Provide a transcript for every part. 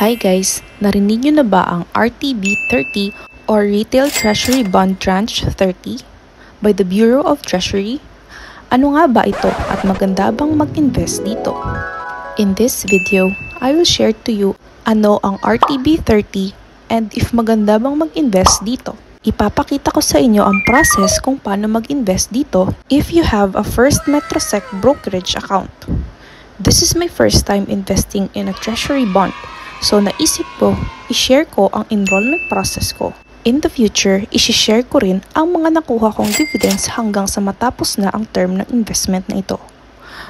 Hi guys! Narinig nyo na ba ang RTB30 or Retail Treasury Bond Tranche 30 by the Bureau of Treasury? Ano nga ba ito at maganda bang mag-invest dito? In this video, I will share to you ano ang RTB30 and if maganda bang mag-invest dito. Ipapakita ko sa inyo ang process kung paano mag-invest dito if you have a First Metrosec brokerage account. This is my first time investing in a treasury bond. So naisip ko, i-share ko ang enrollment process ko. In the future, i-share ko rin ang mga nakuha kong dividends hanggang sa matapos na ang term ng investment na ito.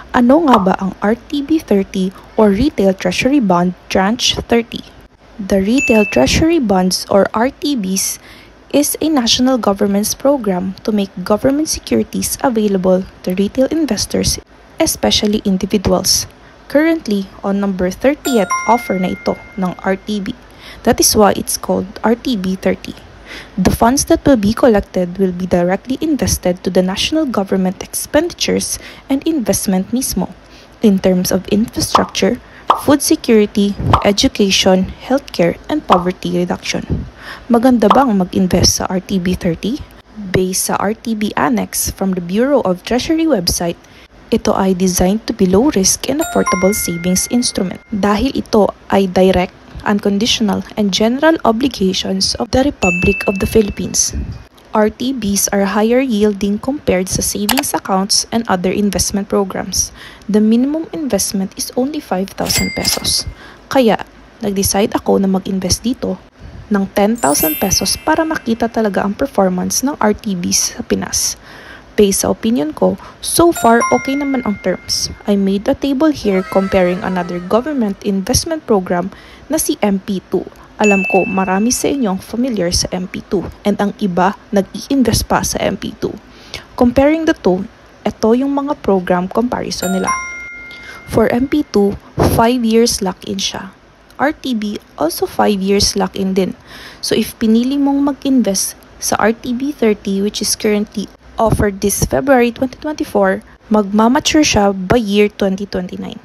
Ano nga ba ang RTB30 or Retail Treasury Bond Tranche 30? The Retail Treasury Bonds or RTBs is a national government's program to make government securities available to retail investors, especially individuals. Currently, on number 30th offer na ito ng RTB. That is why it's called RTB30. The funds that will be collected will be directly invested to the national government expenditures and investment mismo in terms of infrastructure, food security, education, healthcare, and poverty reduction. Maganda bang mag-invest sa RTB30? Based sa RTB Annex from the Bureau of Treasury website, ito ay designed to be low-risk and affordable savings instrument dahil ito ay direct, unconditional, and general obligations of the Republic of the Philippines. RTBs are higher yielding compared sa savings accounts and other investment programs. The minimum investment is only 5,000 pesos. Kaya, nag-decide ako na mag-invest dito ng 10,000 pesos para makita talaga ang performance ng RTBs sa Pinas. Based sa opinion ko, so far okay naman ang terms. I made a table here comparing another government investment program na si MP2. Alam ko marami sa inyong familiar sa MP2 and ang iba nag-i-invest pa sa MP2. Comparing the two, ito yung mga program comparison nila. For MP2, 5 years lock-in siya. RTB also 5 years lock-in din. So if pinili mong mag-invest sa RTB30 which is currently offered this February 2024, magmamature siya by year 2029.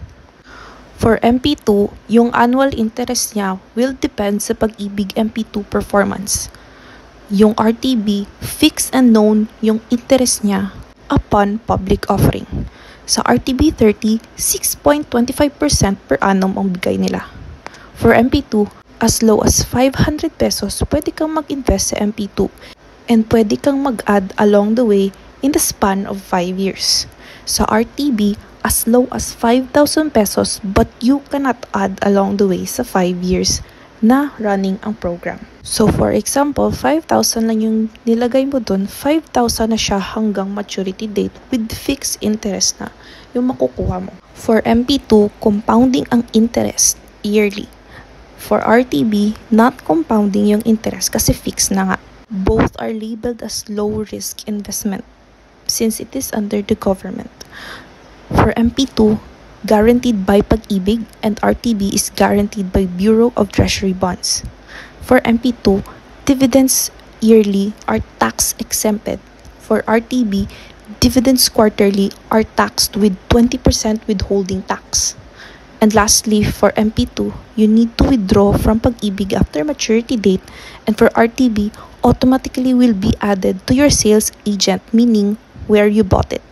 For MP2, yung annual interest niya will depend sa Pag-ibig MP2 performance. Yung RTB, fixed and known yung interest niya upon public offering. Sa RTB30, 6.25% per annum ang bigay nila. For MP2, as low as 500 pesos, pwede kang mag-invest sa MP2 and pwede kang mag-add along the way in the span of 5 years. Sa RTB, as low as 5,000 pesos but you cannot add along the way sa 5 years na running ang program. So for example, 5,000 lang yung nilagay mo dun, 5,000 na siya hanggang maturity date with fixed interest na yung makukuha mo. For MP2, compounding ang interest yearly. For RTB, not compounding yung interest kasi fixed na nga. Both are labeled as low-risk investment since it is under the government. For MP2, guaranteed by Pag-ibig and RTB is guaranteed by Bureau of Treasury Bonds. For MP2, dividends yearly are tax-exempted. For RTB, dividends quarterly are taxed with 20% withholding tax. And lastly, for MP2, you need to withdraw from Pag-ibig after maturity date, and for RTB, automatically will be added to your sales agent, meaning where you bought it.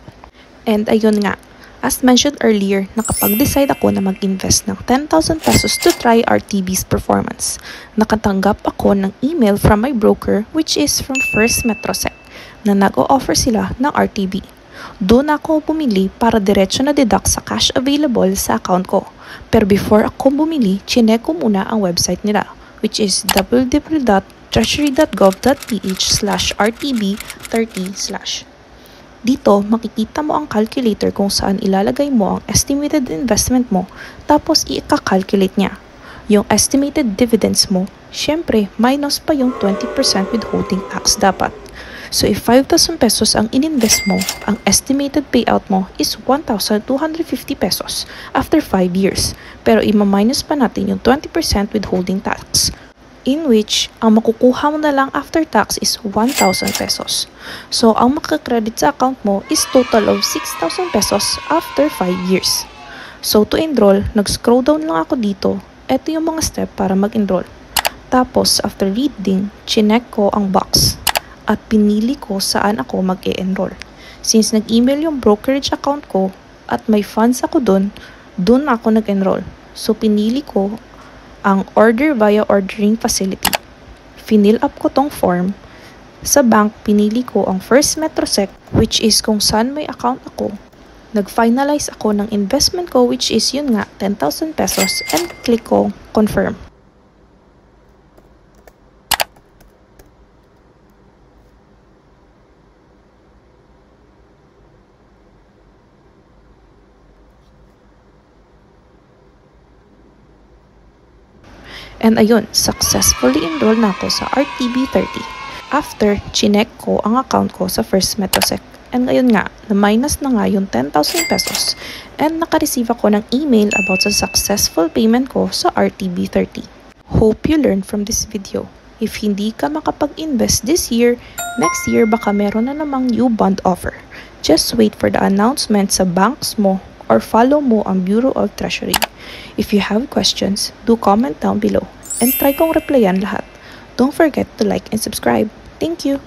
And ayun nga, as mentioned earlier, nakapag-decide ako na mag-invest ng 10,000 pesos to try RTB's performance. Nakatanggap ako ng email from my broker which is from First Metrosec na nag-o-offer sila ng RTB. Doon ako bumili para diretso na deduct sa cash available sa account ko. Pero before ako bumili, chinek ko muna ang website nila which is www.treasury.gov.ph/RTB30/. Dito, makikita mo ang calculator kung saan ilalagay mo ang estimated investment mo tapos i-calculate niya. Yung estimated dividends mo, syempre minus pa yung 20% withholding tax dapat. So if 5,000 pesos ang ininvest mo, ang estimated payout mo is 1,250 pesos after 5 years. Pero ima-minus pa natin yung 20% withholding tax, in which ang makukuha mo na lang after tax is 1,000 pesos. So ang makakredit sa account mo is total of 6,000 pesos after 5 years. So to enroll, nag-scroll down lang ako dito eto yung mga step para mag-enroll. Tapos, after reading, chinek ko ang box at pinili ko saan ako mag-e-enroll. Since nag-email yung brokerage account ko at may funds ako dun ako nag-enroll. So, pinili ko ang order via ordering facility. Finil up ko tong form. Sa bank, pinili ko ang First Metrosec, which is kung saan may account ako. Nag-finalize ako ng investment ko, which is yun nga, 10,000 pesos, and click ko confirm. And ayun, successfully enrolled na ako sa RTB30. After, chinek ko ang account ko sa First Metrosec. And ngayon nga, na-minus na nga yung 10,000 pesos. And naka-receive ako ng email about sa successful payment ko sa RTB30. Hope you learned from this video. If hindi ka makapag-invest this year, next year baka meron na namang new bond offer. Just wait for the announcement sa banks mo or follow mo ang Bureau of Treasury. If you have questions, do comment down below and try kong replyan lahat. Don't forget to like and subscribe. Thank you!